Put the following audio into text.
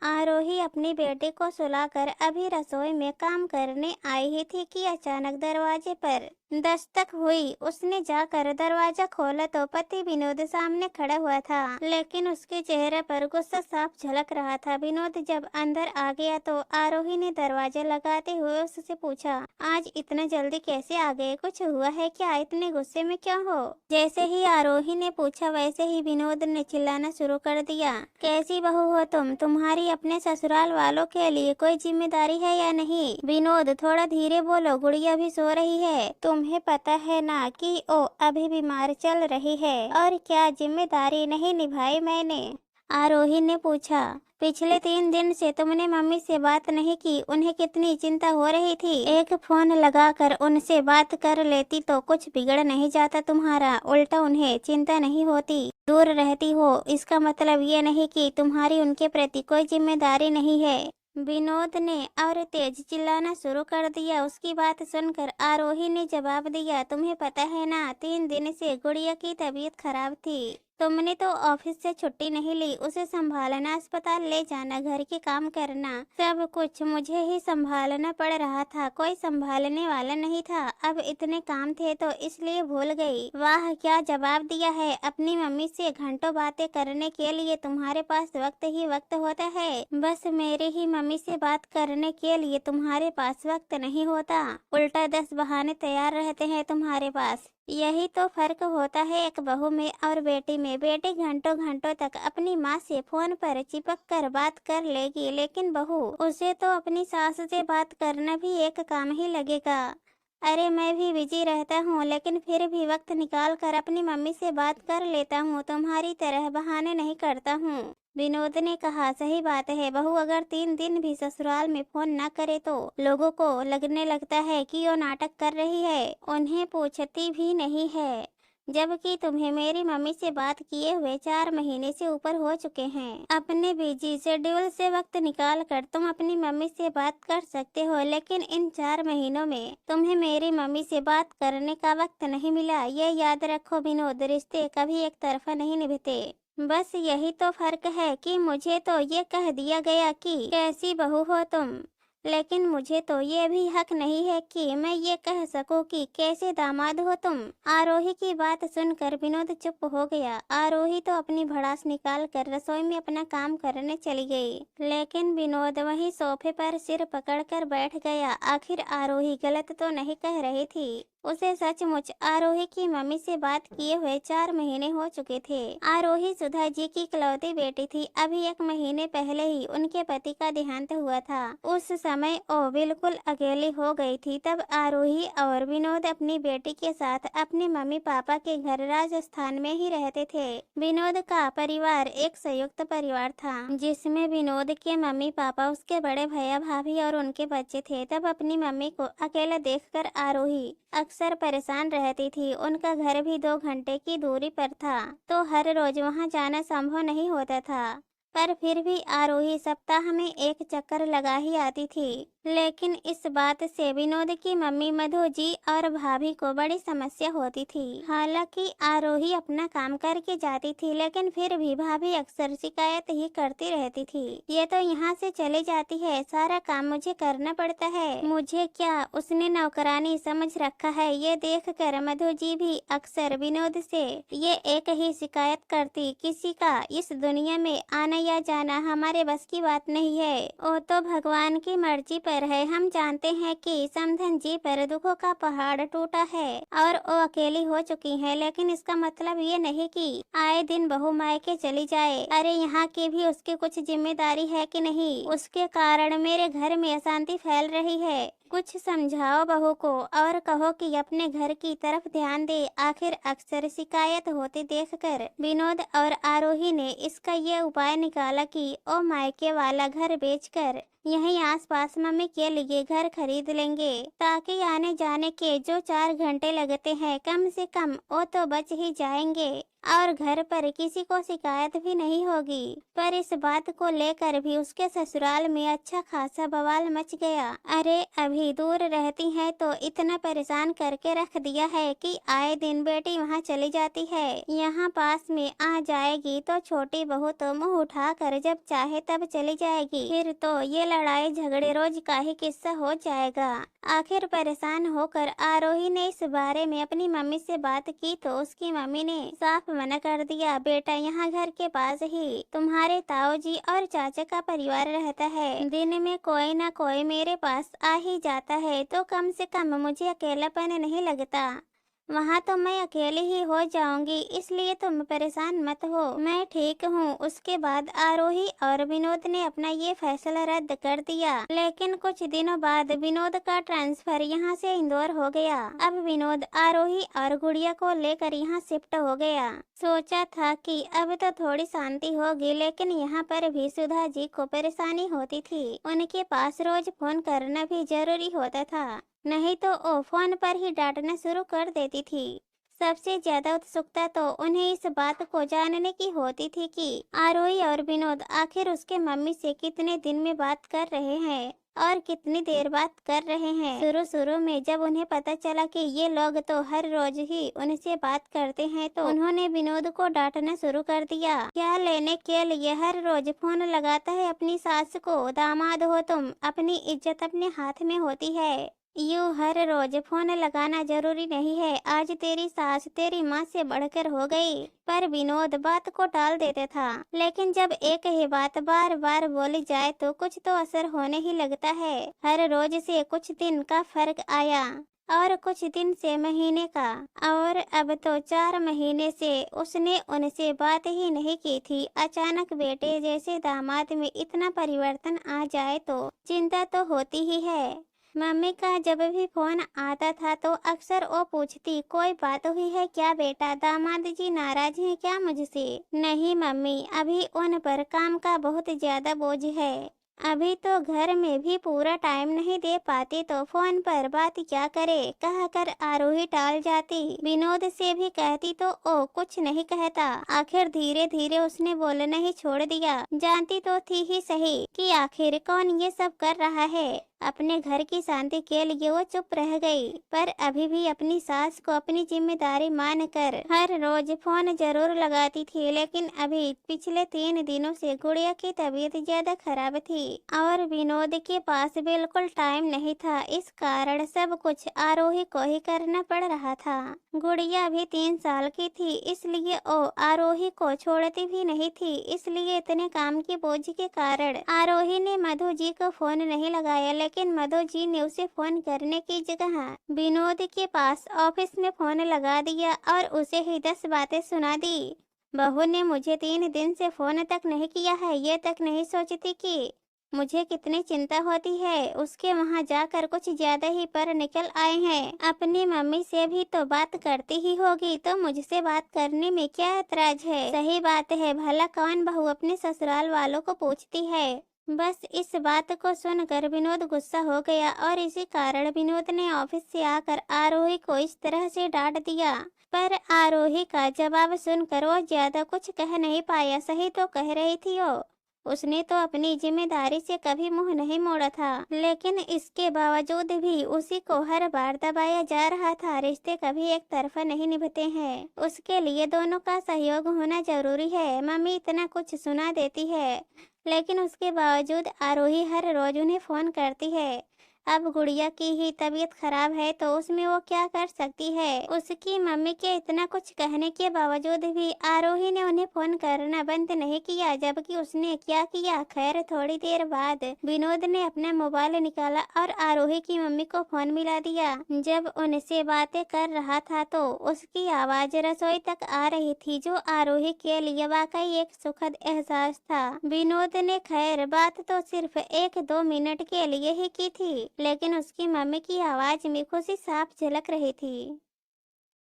आरोही अपनी बेटी को सुलाकर अभी रसोई में काम करने आई ही थी कि अचानक दरवाजे पर दस्तक हुई। उसने जाकर दरवाजा खोला तो पति विनोद सामने खड़ा हुआ था, लेकिन उसके चेहरे पर गुस्सा साफ झलक रहा था। विनोद जब अंदर आ गया तो आरोही ने दरवाजा लगाते हुए उससे पूछा, आज इतना जल्दी कैसे आ गए? कुछ हुआ है क्या? इतने गुस्से में क्यों हो? जैसे ही आरोही ने पूछा वैसे ही विनोद ने चिल्लाना शुरू कर दिया, कैसी बहू हो तुम? तुम्हारी अपने ससुराल वालों के लिए कोई जिम्मेदारी है या नहीं? विनोद थोड़ा धीरे बोलो, गुड़िया भी सो रही है। तुम्हें पता है ना कि ओ अभी बीमार चल रही है, और क्या जिम्मेदारी नहीं निभाई मैंने? आरोही ने पूछा, पिछले 3 दिन से तुमने मम्मी से बात नहीं की, उन्हें कितनी चिंता हो रही थी। एक फोन लगाकर उनसे बात कर लेती तो कुछ बिगड़ नहीं जाता तुम्हारा, उल्टा उन्हें चिंता नहीं होती। दूर रहती हो इसका मतलब ये नहीं कि तुम्हारी उनके प्रति कोई जिम्मेदारी नहीं है। विनोद ने और तेज चिल्लाना शुरू कर दिया। उसकी बात सुनकर आरोही ने जवाब दिया, तुम्हें पता है ना 3 दिन से गुड़िया की तबीयत खराब थी। तुमने तो ऑफिस से छुट्टी नहीं ली, उसे संभालना, अस्पताल ले जाना, घर के काम करना, सब कुछ मुझे ही संभालना पड़ रहा था। कोई संभालने वाला नहीं था। अब इतने काम थे तो इसलिए भूल गई। वाह क्या जवाब दिया है। अपनी मम्मी से घंटों बातें करने के लिए तुम्हारे पास वक्त ही वक्त होता है, बस मेरी ही मम्मी से बात करने के लिए तुम्हारे पास वक्त नहीं होता। उल्टा 10 बहाने तैयार रहते हैं तुम्हारे पास। यही तो फर्क होता है एक बहू में और बेटी में। बेटी घंटों घंटों तक अपनी माँ से फोन पर चिपक कर बात कर लेगी, लेकिन बहू, उसे तो अपनी सास से बात करना भी एक काम ही लगेगा। अरे मैं भी बिजी रहता हूँ, लेकिन फिर भी वक्त निकाल कर अपनी मम्मी से बात कर लेता हूँ, तुम्हारी तरह बहाने नहीं करता हूँ। विनोद ने कहा, सही बात है, बहू अगर 3 दिन भी ससुराल में फोन न करे तो लोगों को लगने लगता है कि वो नाटक कर रही है, उन्हें पूछती भी नहीं है। जबकि तुम्हें मेरी मम्मी से बात किए हुए 4 महीने से ऊपर हो चुके हैं। अपने बिजी शेड्यूल से वक्त निकाल कर तुम अपनी मम्मी से बात कर सकते हो, लेकिन इन 4 महीनों में तुम्हें मेरी मम्मी से बात करने का वक्त नहीं मिला। ये याद रखो विनोद, रिश्ते कभी एक तरफा नहीं निभते। बस यही तो फर्क है कि मुझे तो ये कह दिया गया कि कैसी बहू हो तुम, लेकिन मुझे तो ये भी हक नहीं है कि मैं ये कह सकूं कि कैसे दामाद हो तुम। आरोही की बात सुनकर विनोद चुप हो गया। आरोही तो अपनी भड़ास निकाल कर रसोई में अपना काम करने चली गई, लेकिन विनोद वहीं सोफे पर सिर पकड़कर बैठ गया। आखिर आरोही गलत तो नहीं कह रही थी। उसे सचमुच आरोही की मम्मी से बात किए हुए 4 महीने हो चुके थे। आरोही सुधा जी की इकलौती बेटी थी। अभी 1 महीने पहले ही उनके पति का देहांत हुआ था। उस समय वो बिल्कुल अकेली हो गई थी। तब आरोही और विनोद अपनी बेटी के साथ अपने मम्मी पापा के घर राजस्थान में ही रहते थे। विनोद का परिवार एक संयुक्त परिवार था, जिसमें विनोद के मम्मी पापा, उसके बड़े भैया भाभी और उनके बच्चे थे। तब अपनी मम्मी को अकेला देखकर आरोही अक्सर परेशान रहती थी। उनका घर भी 2 घंटे की दूरी पर था, तो हर रोज वहां जाना संभव नहीं होता था, पर फिर भी आरोही सप्ताह में 1 चक्कर लगा ही आती थी। लेकिन इस बात से विनोद की मम्मी मधु जी और भाभी को बड़ी समस्या होती थी। हालांकि आरोही अपना काम करके जाती थी, लेकिन फिर भी भाभी अक्सर शिकायत ही करती रहती थी, ये तो यहाँ से चली जाती है, सारा काम मुझे करना पड़ता है, मुझे क्या उसने नौकरानी समझ रखा है। ये देख कर मधु जी भी अक्सर विनोद से ये एक ही शिकायत करती, किसी का इस दुनिया में आना या जाना हमारे बस की बात नहीं है, वो तो भगवान की मर्जी पर है। हम जानते हैं कि समधन जी पर दुखों का पहाड़ टूटा है और वो अकेली हो चुकी है, लेकिन इसका मतलब ये नहीं कि आए दिन बहू मायके चली जाए। अरे यहाँ की भी उसकी कुछ जिम्मेदारी है कि नहीं? उसके कारण मेरे घर में अशांति फैल रही है। कुछ समझाओ बहू को और कहो कि अपने घर की तरफ ध्यान दे। आखिर अक्सर शिकायत होती देखकर विनोद और आरोही ने इसका ये उपाय निकाला कि ओ मायके वाला घर बेचकर यहीं आसपास मम्मी के लिए घर खरीद लेंगे, ताकि आने जाने के जो 4 घंटे लगते हैं कम से कम वो तो बच ही जाएंगे और घर पर किसी को शिकायत भी नहीं होगी। पर इस बात को लेकर भी उसके ससुराल में अच्छा खासा बवाल मच गया। अरे अभी दूर रहती है तो इतना परेशान करके रख दिया है कि आए दिन बेटी वहाँ चली जाती है, यहाँ पास में आ जाएगी तो छोटी बहू तो मुंह उठा कर जब चाहे तब चली जाएगी। फिर तो ये लड़ाई झगड़े रोज का ही किस्सा हो जाएगा। आखिर परेशान होकर आरोही ने इस बारे में अपनी मम्मी से बात की तो उसकी मम्मी ने साफ मना कर दिया, बेटा यहाँ घर के पास ही तुम्हारे ताऊ जी और चाचा का परिवार रहता है, दिन में कोई ना कोई मेरे पास आ ही जाता है तो कम से कम मुझे अकेलापन नहीं लगता। वहाँ तो मैं अकेली ही हो जाऊंगी, इसलिए तुम परेशान मत हो, मैं ठीक हूँ। उसके बाद आरोही और विनोद ने अपना ये फैसला रद्द कर दिया। लेकिन कुछ दिनों बाद विनोद का ट्रांसफर यहाँ से इंदौर हो गया। अब विनोद आरोही और गुड़िया को लेकर यहाँ शिफ्ट हो गया। सोचा था कि अब तो थोड़ी शांति होगी, लेकिन यहाँ पर भी सुधा जी को परेशानी होती थी। उनके पास रोज फोन करना भी जरूरी होता था, नहीं तो वो फोन पर ही डांटना शुरू कर देती थी। सबसे ज्यादा उत्सुकता तो उन्हें इस बात को जानने की होती थी कि आरोही और विनोद आखिर उसके मम्मी से कितने दिन में बात कर रहे हैं और कितनी देर बात कर रहे हैं। शुरू में जब उन्हें पता चला कि ये लोग तो हर रोज ही उनसे बात करते हैं तो उन्होंने विनोद को डांटना शुरू कर दिया। क्या लेने के लिए हर रोज फोन लगाता है अपनी सास को, दामाद हो तुम, अपनी इज्जत अपने हाथ में होती है, यूँ हर रोज फोन लगाना जरूरी नहीं है। आज तेरी सास तेरी माँ से बढ़कर हो गई। पर विनोद बात को टाल देता था, लेकिन जब एक ही बात बार बार बोली जाए तो कुछ तो असर होने ही लगता है। हर रोज से कुछ दिन का फर्क आया और कुछ दिन से महीने का, और अब तो 4 महीने से उसने उनसे बात ही नहीं की थी। अचानक बेटे जैसे दामाद में इतना परिवर्तन आ जाए तो चिंता तो होती ही है। मम्मी का जब भी फोन आता था तो अक्सर वो पूछती, कोई बात हुई है क्या बेटा, दामाद जी नाराज हैं क्या मुझसे? नहीं मम्मी, अभी उन पर काम का बहुत ज्यादा बोझ है, अभी तो घर में भी पूरा टाइम नहीं दे पाती तो फोन पर बात क्या करे, कहकर आरोही टाल जाती। विनोद से भी कहती तो ओ कुछ नहीं कहता। आखिर धीरे धीरे उसने बोलना ही छोड़ दिया। जानती तो थी ही सही कि आखिर कौन ये सब कर रहा है। अपने घर की शांति के लिए वो चुप रह गई, पर अभी भी अपनी सास को अपनी जिम्मेदारी मानकर हर रोज फोन जरूर लगाती थी। लेकिन अभी पिछले 3 दिनों से गुड़िया की तबीयत ज्यादा खराब थी और विनोद के पास बिल्कुल टाइम नहीं था। इस कारण सब कुछ आरोही को ही करना पड़ रहा था। गुड़िया भी 3 साल की थी, इसलिए वो आरोही को छोड़ती भी नहीं थी। इसलिए इतने काम के बोझ के कारण आरोही ने मधु जी को फोन नहीं लगाया, लेकिन मधु जी ने उसे फोन करने की जगह विनोद के पास ऑफिस में फोन लगा दिया और उसे ही 10 बातें सुना दी। बहू ने मुझे 3 दिन से फोन तक नहीं किया है, ये तक नहीं सोचती कि मुझे कितनी चिंता होती है। उसके वहाँ जाकर कुछ ज्यादा ही पर निकल आए हैं। अपनी मम्मी से भी तो बात करती ही होगी, तो मुझसे बात करने में क्या ऐतराज है? सही बात है, भला कौन बहू अपने ससुराल वालों को पूछती है। बस इस बात को सुनकर विनोद गुस्सा हो गया और इसी कारण विनोद ने ऑफिस से आकर आरोही को इस तरह से डांट दिया। पर आरोही का जवाब सुनकर वो ज्यादा कुछ कह नहीं पाया। सही तो कह रही थी वो, उसने तो अपनी जिम्मेदारी से कभी मुंह नहीं मोड़ा था, लेकिन इसके बावजूद भी उसी को हर बार दबाया जा रहा था। रिश्ते कभी एक तरफा नहीं निभते हैं, उसके लिए दोनों का सहयोग होना जरूरी है। मम्मी इतना कुछ सुना देती है, लेकिन उसके बावजूद आरोही हर रोज उन्हें फोन करती है। अब गुड़िया की ही तबीयत खराब है तो उसमें वो क्या कर सकती है। उसकी मम्मी के इतना कुछ कहने के बावजूद भी आरोही ने उन्हें फोन करना बंद नहीं किया, जबकि उसने क्या किया। खैर थोड़ी देर बाद विनोद ने अपना मोबाइल निकाला और आरोही की मम्मी को फोन मिला दिया। जब उनसे बातें कर रहा था तो उसकी आवाज रसोई तक आ रही थी, जो आरोही के लिए वाकई एक सुखद एहसास था। विनोद ने खैर बात तो सिर्फ 1-2 मिनट के लिए ही की थी, लेकिन उसकी मम्मी की आवाज में खुशी साफ झलक रही थी।